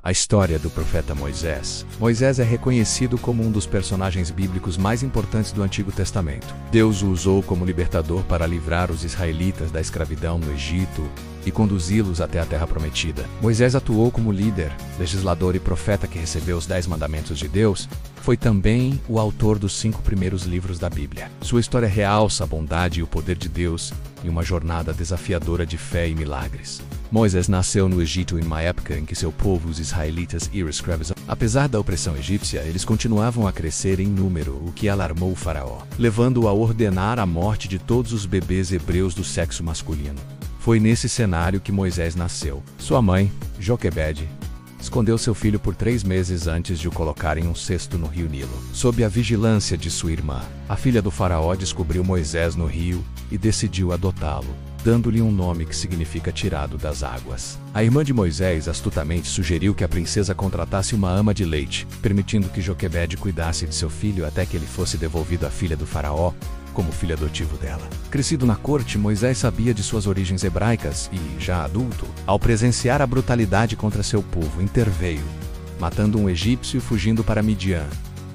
A história do profeta Moisés. Moisés é reconhecido como um dos personagens bíblicos mais importantes do Antigo Testamento. Deus o usou como libertador para livrar os israelitas da escravidão no Egito e conduzi-los até a Terra Prometida. Moisés atuou como líder, legislador e profeta que recebeu os 10 mandamentos de Deus. Foi também o autor dos 5 primeiros livros da Bíblia. Sua história realça a bondade e o poder de Deus em uma jornada desafiadora de fé e milagres. Moisés nasceu no Egito em uma época em que seu povo, os israelitas, era escravos. Apesar da opressão egípcia, eles continuavam a crescer em número, o que alarmou o faraó, levando-o a ordenar a morte de todos os bebês hebreus do sexo masculino. Foi nesse cenário que Moisés nasceu. Sua mãe, Joquebede, escondeu seu filho por 3 meses antes de o colocar em um cesto no rio Nilo. Sob a vigilância de sua irmã, a filha do faraó descobriu Moisés no rio e decidiu adotá-lo, dando-lhe um nome que significa tirado das águas. A irmã de Moisés astutamente sugeriu que a princesa contratasse uma ama de leite, permitindo que Joquebede cuidasse de seu filho até que ele fosse devolvido à filha do faraó como filho adotivo dela. Crescido na corte, Moisés sabia de suas origens hebraicas e, já adulto, ao presenciar a brutalidade contra seu povo, interveio, matando um egípcio e fugindo para Midian,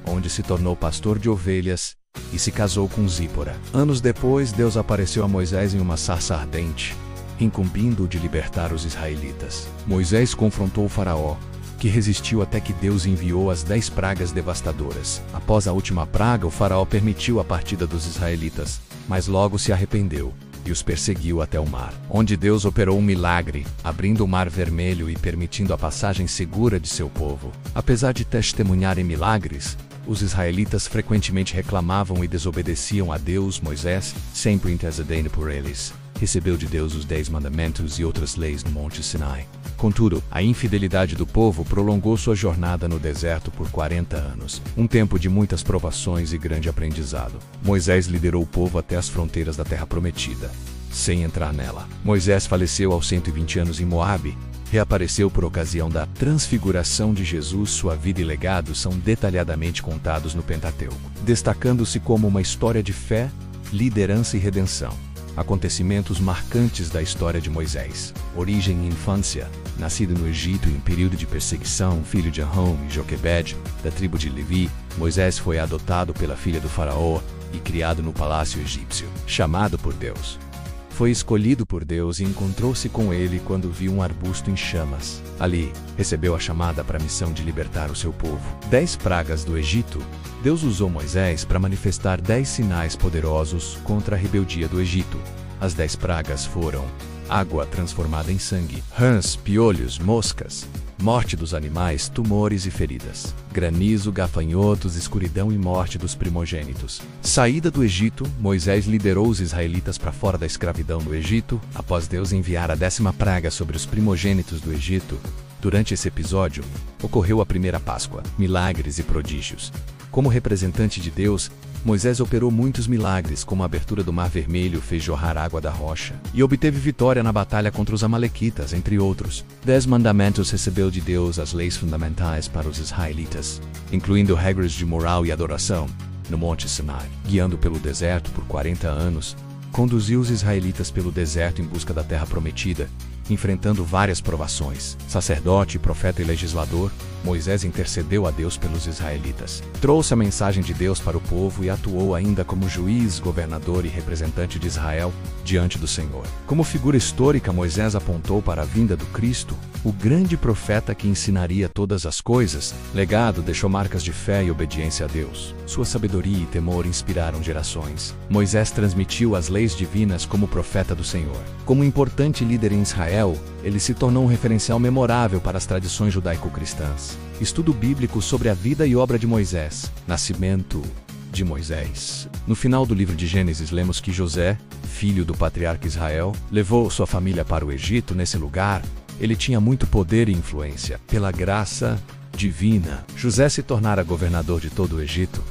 onde se tornou pastor de ovelhas e se casou com Zípora. Anos depois, Deus apareceu a Moisés em uma sarça ardente, incumbindo-o de libertar os israelitas. Moisés confrontou o faraó, que resistiu até que Deus enviou as 10 pragas devastadoras. Após a última praga, o faraó permitiu a partida dos israelitas, mas logo se arrependeu e os perseguiu até o mar, onde Deus operou um milagre, abrindo o mar vermelho e permitindo a passagem segura de seu povo. Apesar de testemunharem milagres, os israelitas frequentemente reclamavam e desobedeciam a Deus. Moisés, sempre intercedendo por eles, recebeu de Deus os 10 mandamentos e outras leis no Monte Sinai. Contudo, a infidelidade do povo prolongou sua jornada no deserto por 40 anos, um tempo de muitas provações e grande aprendizado. Moisés liderou o povo até as fronteiras da Terra Prometida, sem entrar nela. Moisés faleceu aos 120 anos em Moabe. Reapareceu por ocasião da transfiguração de Jesus. Sua vida e legado são detalhadamente contados no Pentateuco, destacando-se como uma história de fé, liderança e redenção. Acontecimentos marcantes da história de Moisés. Origem e infância. Nascido no Egito em período de perseguição, filho de Arão e Joquebede, da tribo de Levi, Moisés foi adotado pela filha do faraó e criado no palácio egípcio. Chamado por Deus, foi escolhido por Deus e encontrou-se com ele quando viu um arbusto em chamas. Ali, recebeu a chamada para a missão de libertar o seu povo. 10 pragas do Egito. Deus usou Moisés para manifestar 10 sinais poderosos contra a rebeldia do Egito. As 10 pragas foram: água transformada em sangue, rãs, piolhos, moscas, morte dos animais, tumores e feridas, granizo, gafanhotos, escuridão e morte dos primogênitos. Saída do Egito. Moisés liderou os israelitas para fora da escravidão no Egito, após Deus enviar a 10ª praga sobre os primogênitos do Egito. Durante esse episódio, ocorreu a primeira Páscoa, milagres e prodígios. Como representante de Deus, Moisés operou muitos milagres, como a abertura do Mar Vermelho, fez jorrar água da rocha, e obteve vitória na batalha contra os amalequitas, entre outros. 10 mandamentos recebeu de Deus, as leis fundamentais para os israelitas, incluindo regras de moral e adoração, no Monte Sinai. Guiando pelo deserto por 40 anos, conduziu os israelitas pelo deserto em busca da Terra Prometida, enfrentando várias provações. Sacerdote, profeta e legislador, Moisés intercedeu a Deus pelos israelitas. Trouxe a mensagem de Deus para o povo e atuou ainda como juiz, governador e representante de Israel diante do Senhor. Como figura histórica, Moisés apontou para a vinda do Cristo, o grande profeta que ensinaria todas as coisas. Legado: deixou marcas de fé e obediência a Deus. Sua sabedoria e temor inspiraram gerações. Moisés transmitiu as leis divinas como profeta do Senhor. Como importante líder em Israel, ele se tornou um referencial memorável para as tradições judaico-cristãs. Estudo bíblico sobre a vida e obra de Moisés. Nascimento de Moisés. No final do livro de Gênesis, lemos que José, filho do patriarca Israel, levou sua família para o Egito. Nesse lugar, ele tinha muito poder e influência. Pela graça divina, José se tornara governador de todo o Egito.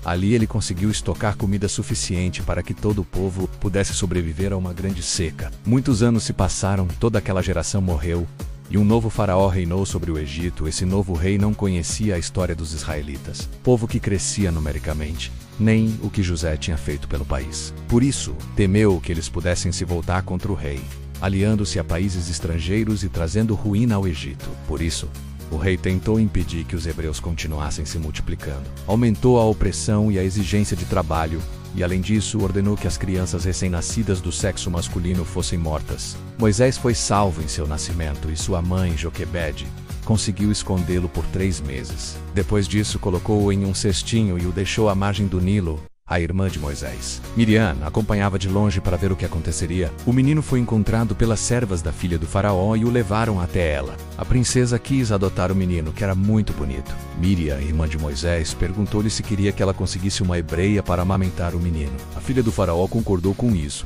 Ali ele conseguiu estocar comida suficiente para que todo o povo pudesse sobreviver a uma grande seca. Muitos anos se passaram, toda aquela geração morreu, e um novo faraó reinou sobre o Egito. Esse novo rei não conhecia a história dos israelitas, povo que crescia numericamente, nem o que José tinha feito pelo país. Por isso, temeu que eles pudessem se voltar contra o rei, aliando-se a países estrangeiros e trazendo ruína ao Egito. Por isso, O rei tentou impedir que os hebreus continuassem se multiplicando. Aumentou a opressão e a exigência de trabalho, e além disso ordenou que as crianças recém-nascidas do sexo masculino fossem mortas. Moisés foi salvo em seu nascimento e sua mãe, Joquebede, conseguiu escondê-lo por 3 meses. Depois disso, colocou-o em um cestinho e o deixou à margem do Nilo. A irmã de Moisés, Miriam, acompanhava de longe para ver o que aconteceria. O menino foi encontrado pelas servas da filha do faraó e o levaram até ela. A princesa quis adotar o menino, que era muito bonito. Miriam, irmã de Moisés, perguntou-lhe se queria que ela conseguisse uma hebreia para amamentar o menino. A filha do faraó concordou com isso,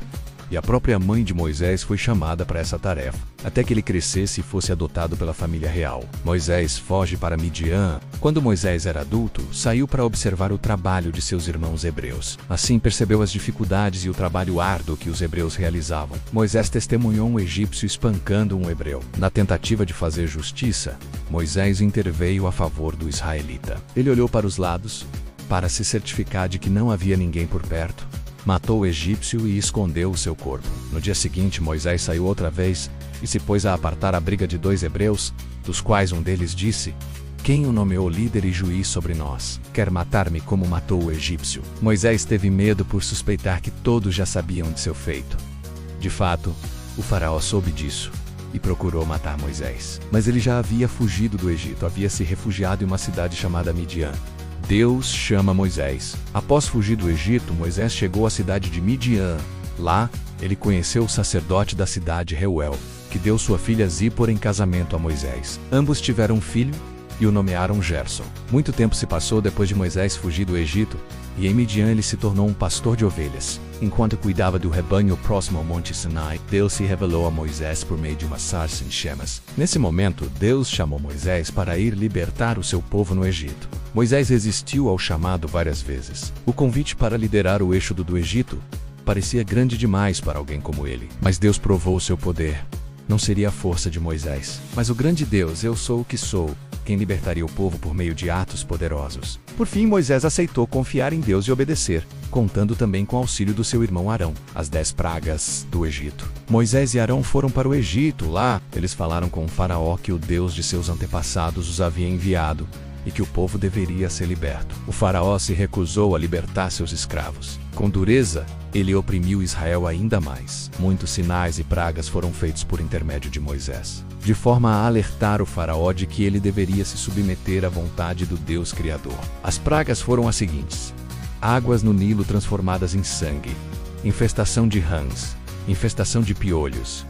e a própria mãe de Moisés foi chamada para essa tarefa, até que ele crescesse e fosse adotado pela família real. Moisés foge para Midian. Quando Moisés era adulto, saiu para observar o trabalho de seus irmãos hebreus. Assim percebeu as dificuldades e o trabalho árduo que os hebreus realizavam. Moisés testemunhou um egípcio espancando um hebreu. Na tentativa de fazer justiça, Moisés interveio a favor do israelita. Ele olhou para os lados, para se certificar de que não havia ninguém por perto. Matou o egípcio e escondeu o seu corpo. No dia seguinte, Moisés saiu outra vez e se pôs a apartar a briga de 2 hebreus, dos quais um deles disse: "Quem o nomeou líder e juiz sobre nós? Quer matar-me como matou o egípcio?" Moisés teve medo por suspeitar que todos já sabiam de seu feito. De fato, o faraó soube disso e procurou matar Moisés. Mas ele já havia fugido do Egito, havia se refugiado em uma cidade chamada Midian. Deus chama Moisés. Após fugir do Egito, Moisés chegou à cidade de Midian. Lá, ele conheceu o sacerdote da cidade, Reuel, que deu sua filha Zípora em casamento a Moisés. Ambos tiveram um filho e o nomearam Gerson. Muito tempo se passou depois de Moisés fugir do Egito, e em Midian ele se tornou um pastor de ovelhas. Enquanto cuidava do rebanho próximo ao Monte Sinai, Deus se revelou a Moisés por meio de uma sarça em chamas. Nesse momento, Deus chamou Moisés para ir libertar o seu povo no Egito. Moisés resistiu ao chamado várias vezes. O convite para liderar o êxodo do Egito parecia grande demais para alguém como ele. Mas Deus provou o seu poder. Não seria a força de Moisés, mas o grande Deus, eu sou o que sou, quem libertaria o povo por meio de atos poderosos. Por fim, Moisés aceitou confiar em Deus e obedecer, contando também com o auxílio do seu irmão Arão. As 10 pragas do Egito. Moisés e Arão foram para o Egito. Lá, eles falaram com o faraó que o Deus de seus antepassados os havia enviado e que o povo deveria ser liberto. O faraó se recusou a libertar seus escravos. Com dureza, ele oprimiu Israel ainda mais. Muitos sinais e pragas foram feitos por intermédio de Moisés, de forma a alertar o faraó de que ele deveria se submeter à vontade do Deus Criador. As pragas foram as seguintes: águas no Nilo transformadas em sangue, infestação de rãs, infestação de piolhos,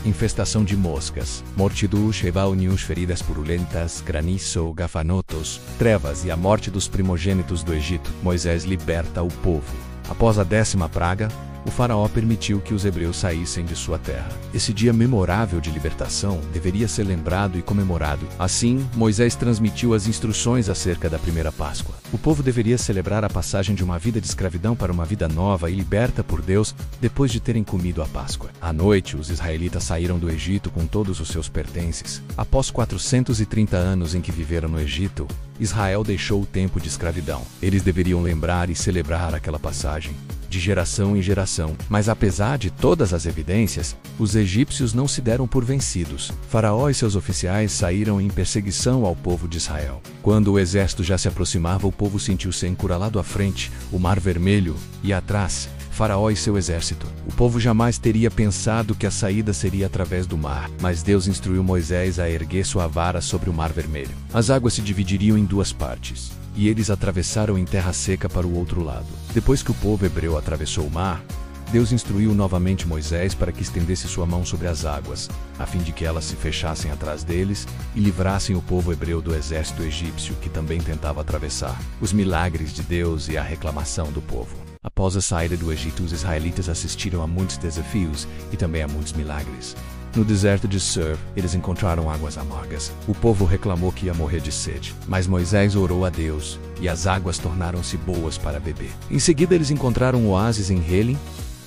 infestação de moscas, mortidus, rebaunios, feridas purulentas, granizo, gafanotos, trevas e a morte dos primogênitos do Egito. Moisés liberta o povo. Após a 10ª praga, o faraó permitiu que os hebreus saíssem de sua terra. Esse dia memorável de libertação deveria ser lembrado e comemorado. Assim, Moisés transmitiu as instruções acerca da primeira Páscoa. O povo deveria celebrar a passagem de uma vida de escravidão para uma vida nova e liberta por Deus depois de terem comido a Páscoa. À noite, os israelitas saíram do Egito com todos os seus pertences. Após 430 anos em que viveram no Egito, Israel deixou o tempo de escravidão. Eles deveriam lembrar e celebrar aquela passagem de geração em geração. Mas apesar de todas as evidências, os egípcios não se deram por vencidos. Faraó e seus oficiais saíram em perseguição ao povo de Israel. Quando o exército já se aproximava, o povo sentiu-se encurralado à frente, o Mar Vermelho, e atrás, Faraó e seu exército. O povo jamais teria pensado que a saída seria através do mar, mas Deus instruiu Moisés a erguer sua vara sobre o Mar Vermelho. As águas se dividiriam em 2 partes, e eles atravessaram em terra seca para o outro lado. Depois que o povo hebreu atravessou o mar, Deus instruiu novamente Moisés para que estendesse sua mão sobre as águas, a fim de que elas se fechassem atrás deles e livrassem o povo hebreu do exército egípcio que também tentava atravessar. Os milagres de Deus e a reclamação do povo. Após a saída do Egito, os israelitas assistiram a muitos desafios e também a muitos milagres. No deserto de Sur, eles encontraram águas amargas. O povo reclamou que ia morrer de sede, mas Moisés orou a Deus, e as águas tornaram-se boas para beber. Em seguida, eles encontraram um oásis em Helim,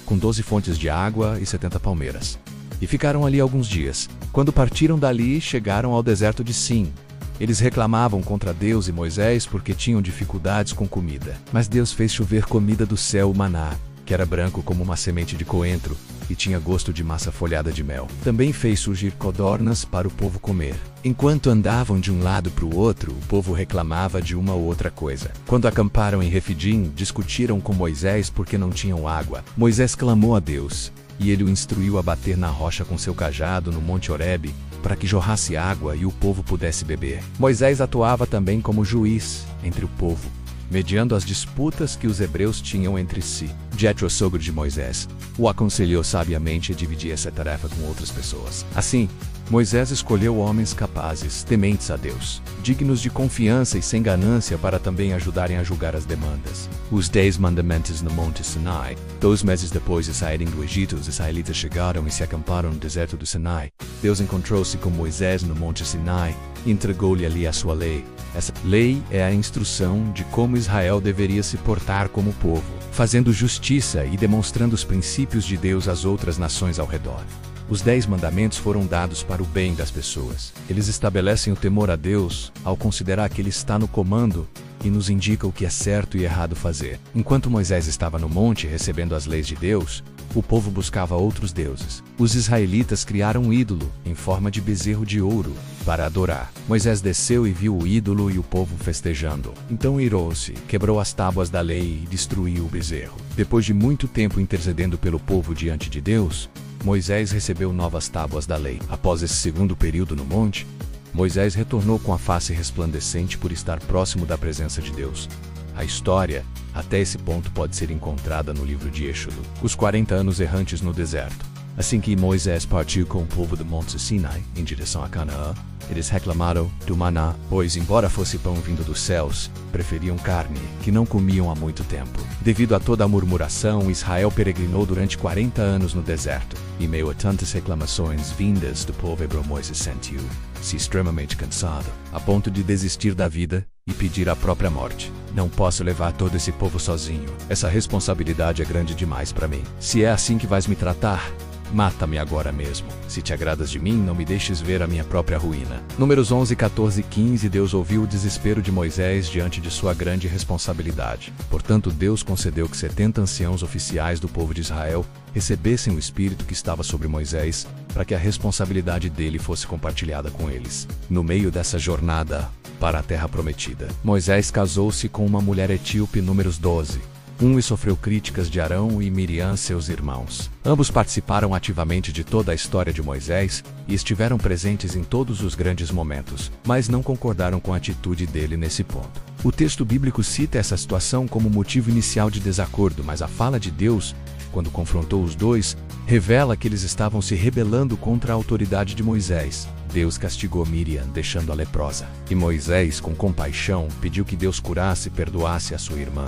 com 12 fontes de água e 70 palmeiras. E ficaram ali alguns dias. Quando partiram dali, chegaram ao deserto de Sim. Eles reclamavam contra Deus e Moisés porque tinham dificuldades com comida. Mas Deus fez chover comida do céu, o maná, que era branco como uma semente de coentro, e tinha gosto de massa folhada de mel. Também fez surgir codornas para o povo comer. Enquanto andavam de um lado para o outro, o povo reclamava de uma ou outra coisa. Quando acamparam em Refidim, discutiram com Moisés porque não tinham água. Moisés clamou a Deus, e ele o instruiu a bater na rocha com seu cajado no Monte Horebe, para que jorrasse água e o povo pudesse beber. Moisés atuava também como juiz entre o povo, mediando as disputas que os hebreus tinham entre si. Jetro, sogro de Moisés, o aconselhou sabiamente a dividir essa tarefa com outras pessoas. Assim, Moisés escolheu homens capazes, tementes a Deus, dignos de confiança e sem ganância para também ajudarem a julgar as demandas. Os 10 mandamentos no Monte Sinai. 2 meses depois de saírem do Egito, os israelitas chegaram e se acamparam no deserto do Sinai. Deus encontrou-se com Moisés no Monte Sinai e entregou-lhe ali a sua lei. Essa lei é a instrução de como Israel deveria se portar como povo, fazendo justiça e demonstrando os princípios de Deus às outras nações ao redor. Os 10 mandamentos foram dados para o bem das pessoas. Eles estabelecem o temor a Deus ao considerar que Ele está no comando e nos indica o que é certo e errado fazer. Enquanto Moisés estava no monte recebendo as leis de Deus, o povo buscava outros deuses. Os israelitas criaram um ídolo, em forma de bezerro de ouro, para adorar. Moisés desceu e viu o ídolo e o povo festejando. Então irou-se, quebrou as tábuas da lei e destruiu o bezerro. Depois de muito tempo intercedendo pelo povo diante de Deus, Moisés recebeu novas tábuas da lei. Após esse segundo período no monte, Moisés retornou com a face resplandecente por estar próximo da presença de Deus. A história, até esse ponto, pode ser encontrada no livro de Êxodo. Os 40 anos errantes no deserto. Assim que Moisés partiu com o povo do Monte Sinai em direção a Canaã, eles reclamaram do maná, pois, embora fosse pão vindo dos céus, preferiam carne, que não comiam há muito tempo. Devido a toda a murmuração, Israel peregrinou durante 40 anos no deserto. Em meio a tantas reclamações vindas do povo hebreu, Moisés sentiu-se extremamente cansado, a ponto de desistir da vida e pedir a própria morte. Não posso levar todo esse povo sozinho. Essa responsabilidade é grande demais para mim. Se é assim que vais me tratar, mata-me agora mesmo. Se te agradas de mim, não me deixes ver a minha própria ruína. Números 11, 14 e 15. Deus ouviu o desespero de Moisés diante de sua grande responsabilidade. Portanto, Deus concedeu que 70 anciãos oficiais do povo de Israel recebessem o espírito que estava sobre Moisés, para que a responsabilidade dele fosse compartilhada com eles. No meio dessa jornada para a terra prometida, Moisés casou-se com uma mulher etíope. Números 12. E sofreu críticas de Arão e Miriam, seus irmãos. Ambos participaram ativamente de toda a história de Moisés e estiveram presentes em todos os grandes momentos, mas não concordaram com a atitude dele nesse ponto. O texto bíblico cita essa situação como motivo inicial de desacordo, mas a fala de Deus, quando confrontou os dois, revela que eles estavam se rebelando contra a autoridade de Moisés. Deus castigou Miriam, deixando-a leprosa. E Moisés, com compaixão, pediu que Deus curasse e perdoasse a sua irmã.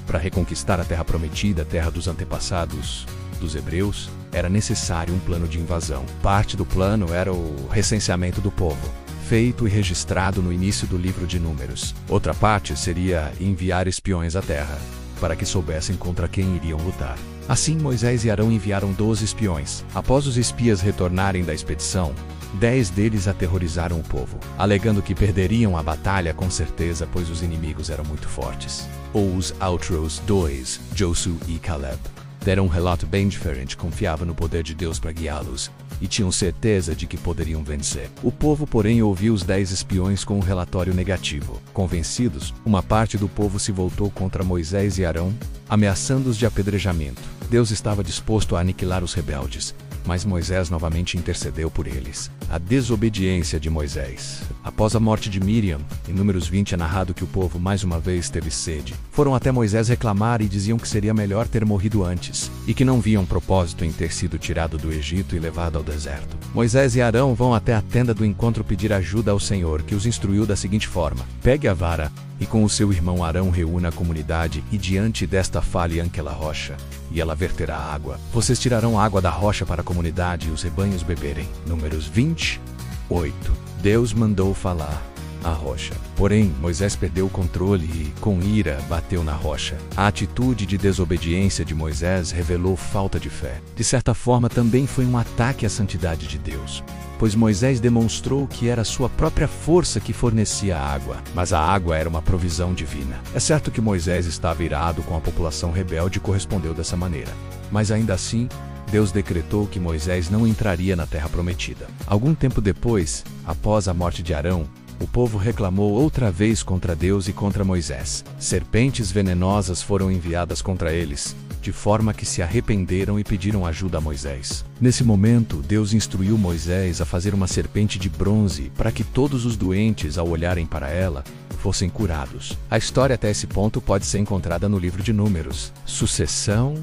Para reconquistar a terra prometida, a terra dos antepassados dos hebreus, era necessário um plano de invasão. Parte do plano era o recenseamento do povo, feito e registrado no início do livro de Números. Outra parte seria enviar espiões à terra, para que soubessem contra quem iriam lutar. Assim, Moisés e Arão enviaram 12 espiões. Após os espias retornarem da expedição, 10 deles aterrorizaram o povo, alegando que perderiam a batalha com certeza, pois os inimigos eram muito fortes. Os outros 2, Josué e Caleb, deram um relato bem diferente. Confiavam no poder de Deus para guiá-los e tinham certeza de que poderiam vencer. O povo, porém, ouviu os 10 espiões com um relatório negativo. Convencidos, uma parte do povo se voltou contra Moisés e Arão, ameaçando-os de apedrejamento. Deus estava disposto a aniquilar os rebeldes, mas Moisés novamente intercedeu por eles. A desobediência de Moisés. Após a morte de Miriam, em Números 20 é narrado que o povo mais uma vez teve sede. Foram até Moisés reclamar e diziam que seria melhor ter morrido antes, e que não viam propósito em ter sido tirado do Egito e levado ao deserto. Moisés e Arão vão até a tenda do encontro pedir ajuda ao Senhor, que os instruiu da seguinte forma: pegue a vara, e com o seu irmão Arão reúna a comunidade, e diante desta fale aquela rocha, e ela verterá água. Vocês tirarão água da rocha para a comunidade e os rebanhos beberem. Números 28. Deus mandou falar a rocha. Porém, Moisés perdeu o controle e, com ira, bateu na rocha. A atitude de desobediência de Moisés revelou falta de fé. De certa forma, também foi um ataque à santidade de Deus, pois Moisés demonstrou que era sua própria força que fornecia a água, mas a água era uma provisão divina. É certo que Moisés estava irado com a população rebelde e correspondeu dessa maneira, mas ainda assim, Deus decretou que Moisés não entraria na terra prometida. Algum tempo depois, após a morte de Arão, o povo reclamou outra vez contra Deus e contra Moisés. Serpentes venenosas foram enviadas contra eles, de forma que se arrependeram e pediram ajuda a Moisés. Nesse momento, Deus instruiu Moisés a fazer uma serpente de bronze para que todos os doentes, ao olharem para ela, fossem curados. A história até esse ponto pode ser encontrada no livro de Números. Sucessão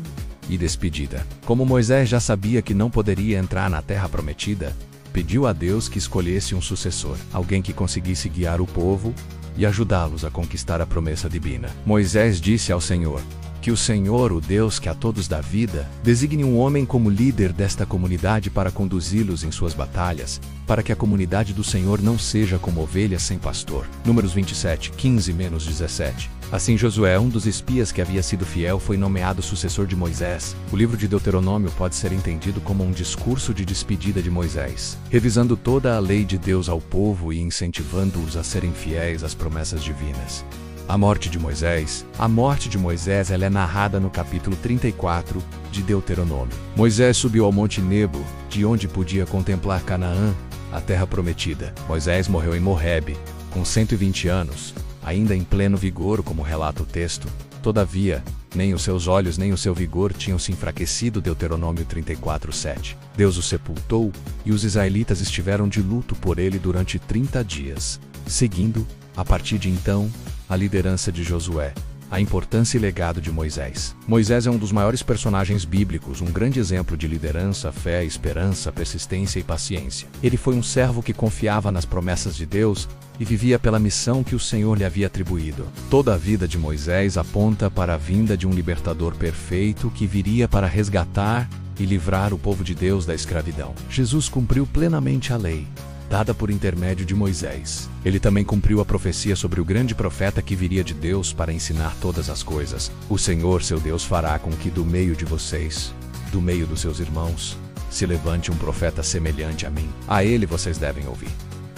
e despedida. Como Moisés já sabia que não poderia entrar na terra prometida, pediu a Deus que escolhesse um sucessor, alguém que conseguisse guiar o povo e ajudá-los a conquistar a promessa divina. Moisés disse ao Senhor: que o Senhor, o Deus que a todos dá vida, designe um homem como líder desta comunidade para conduzi-los em suas batalhas, para que a comunidade do Senhor não seja como ovelhas sem pastor. Números 27, 15-17. Assim, Josué, um dos espias que havia sido fiel, foi nomeado sucessor de Moisés. O livro de Deuteronômio pode ser entendido como um discurso de despedida de Moisés, revisando toda a lei de Deus ao povo e incentivando-os a serem fiéis às promessas divinas. A morte de Moisés. A morte de Moisés ela é narrada no capítulo 34 de Deuteronômio. Moisés subiu ao Monte Nebo, de onde podia contemplar Canaã, a terra prometida. Moisés morreu em Morebe, com 120 anos, ainda em pleno vigor, como relata o texto. Todavia, nem os seus olhos nem o seu vigor tinham se enfraquecido. Deuteronômio 34:7. Deus o sepultou, e os israelitas estiveram de luto por ele durante 30 dias, seguindo, a partir de então, a liderança de Josué, a importância e legado de Moisés. Moisés é um dos maiores personagens bíblicos, um grande exemplo de liderança, fé, esperança, persistência e paciência. Ele foi um servo que confiava nas promessas de Deus e vivia pela missão que o Senhor lhe havia atribuído. Toda a vida de Moisés aponta para a vinda de um libertador perfeito que viria para resgatar e livrar o povo de Deus da escravidão. Jesus cumpriu plenamente a lei dada por intermédio de Moisés. Ele também cumpriu a profecia sobre o grande profeta que viria de Deus para ensinar todas as coisas. O Senhor, seu Deus, fará com que do meio de vocês, do meio dos seus irmãos, se levante um profeta semelhante a mim. A ele vocês devem ouvir.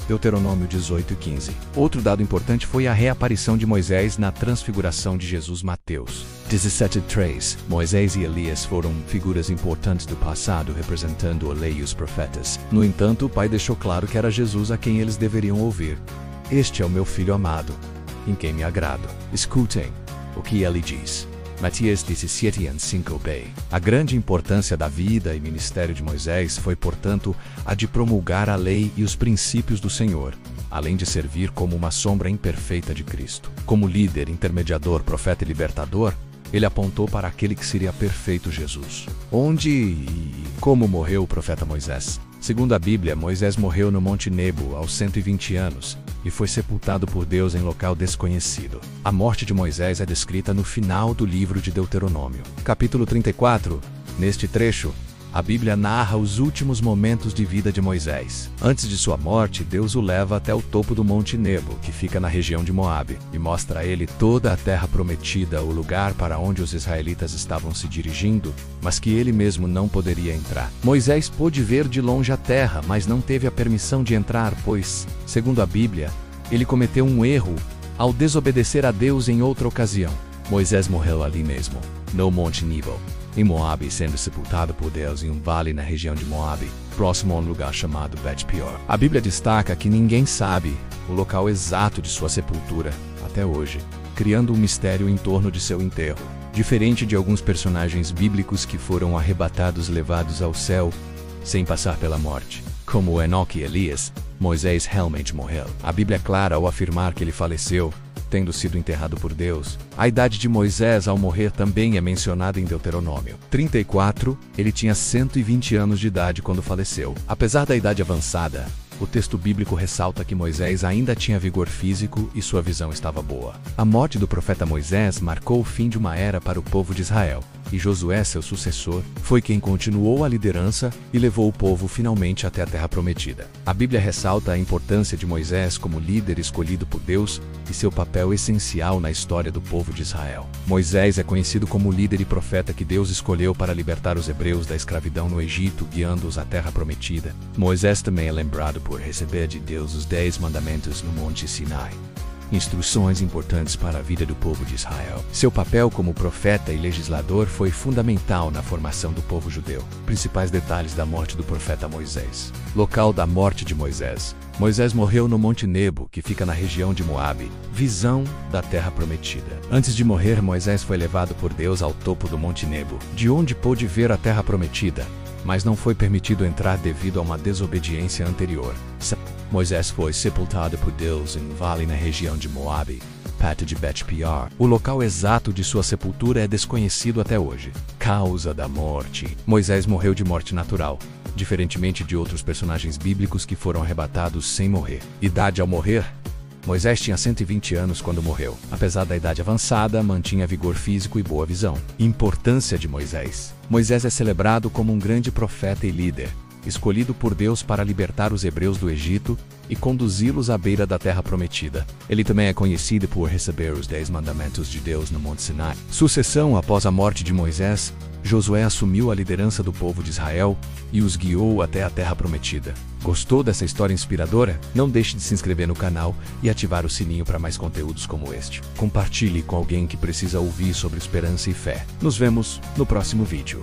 Deuteronômio 18:15. Outro dado importante foi a reaparição de Moisés na transfiguração de Jesus. Mateus 17:3. Moisés e Elias foram figuras importantes do passado, representando a lei e os profetas. No entanto, o Pai deixou claro que era Jesus a quem eles deveriam ouvir. Este é o meu filho amado, em quem me agrado. Escutem o que ele diz. Mateus 17:5b. A grande importância da vida e ministério de Moisés foi, portanto, a de promulgar a lei e os princípios do Senhor, além de servir como uma sombra imperfeita de Cristo. Como líder, intermediador, profeta e libertador, ele apontou para aquele que seria perfeito, Jesus. Onde e como morreu o profeta Moisés? Segundo a Bíblia, Moisés morreu no Monte Nebo aos 120 anos e foi sepultado por Deus em local desconhecido. A morte de Moisés é descrita no final do livro de Deuteronômio. Capítulo 34. Neste trecho, a Bíblia narra os últimos momentos de vida de Moisés. Antes de sua morte, Deus o leva até o topo do Monte Nebo, que fica na região de Moabe, e mostra a ele toda a terra prometida, o lugar para onde os israelitas estavam se dirigindo, mas que ele mesmo não poderia entrar. Moisés pôde ver de longe a terra, mas não teve a permissão de entrar, pois, segundo a Bíblia, ele cometeu um erro ao desobedecer a Deus em outra ocasião. Moisés morreu ali mesmo, no Monte Nebo, em Moabe, sendo sepultado por Deus em um vale na região de Moabe, próximo a um lugar chamado Bet-Peor. A Bíblia destaca que ninguém sabe o local exato de sua sepultura, até hoje, criando um mistério em torno de seu enterro. Diferente de alguns personagens bíblicos que foram arrebatados, levados ao céu, sem passar pela morte, como Enoque e Elias, Moisés realmente morreu. A Bíblia é clara ao afirmar que ele faleceu, tendo sido enterrado por Deus. A idade de Moisés ao morrer também é mencionada em Deuteronômio 34, ele tinha 120 anos de idade quando faleceu. Apesar da idade avançada, O texto bíblico ressalta que Moisés ainda tinha vigor físico e sua visão estava boa. A morte do profeta Moisés marcou o fim de uma era para o povo de Israel, e Josué, seu sucessor, foi quem continuou a liderança e levou o povo finalmente até a Terra Prometida. A Bíblia ressalta a importância de Moisés como líder escolhido por Deus e seu papel essencial na história do povo de Israel. Moisés é conhecido como o líder e profeta que Deus escolheu para libertar os hebreus da escravidão no Egito, guiando-os à Terra Prometida. Moisés também é lembrado por receber de Deus os 10 mandamentos no Monte Sinai. Instruções importantes para a vida do povo de Israel. Seu papel como profeta e legislador foi fundamental na formação do povo judeu. Principais detalhes da morte do profeta Moisés. Local da morte de Moisés. Moisés morreu no Monte Nebo, que fica na região de Moabe. Visão da Terra Prometida. Antes de morrer, Moisés foi levado por Deus ao topo do Monte Nebo, de onde pôde ver a Terra Prometida, mas não foi permitido entrar devido a uma desobediência anterior. Moisés foi sepultado por Deus em um vale na região de Moabe, perto de Bet-peor. O local exato de sua sepultura é desconhecido até hoje. Causa da morte. Moisés morreu de morte natural, diferentemente de outros personagens bíblicos que foram arrebatados sem morrer. Idade ao morrer. Moisés tinha 120 anos quando morreu. Apesar da idade avançada, mantinha vigor físico e boa visão. Importância de Moisés. Moisés é celebrado como um grande profeta e líder, escolhido por Deus para libertar os hebreus do Egito e conduzi-los à beira da Terra Prometida. Ele também é conhecido por receber os 10 mandamentos de Deus no Monte Sinai. Sucessão. Após a morte de Moisés, Josué assumiu a liderança do povo de Israel e os guiou até a Terra Prometida. Gostou dessa história inspiradora? Não deixe de se inscrever no canal e ativar o sininho para mais conteúdos como este. Compartilhe com alguém que precisa ouvir sobre esperança e fé. Nos vemos no próximo vídeo.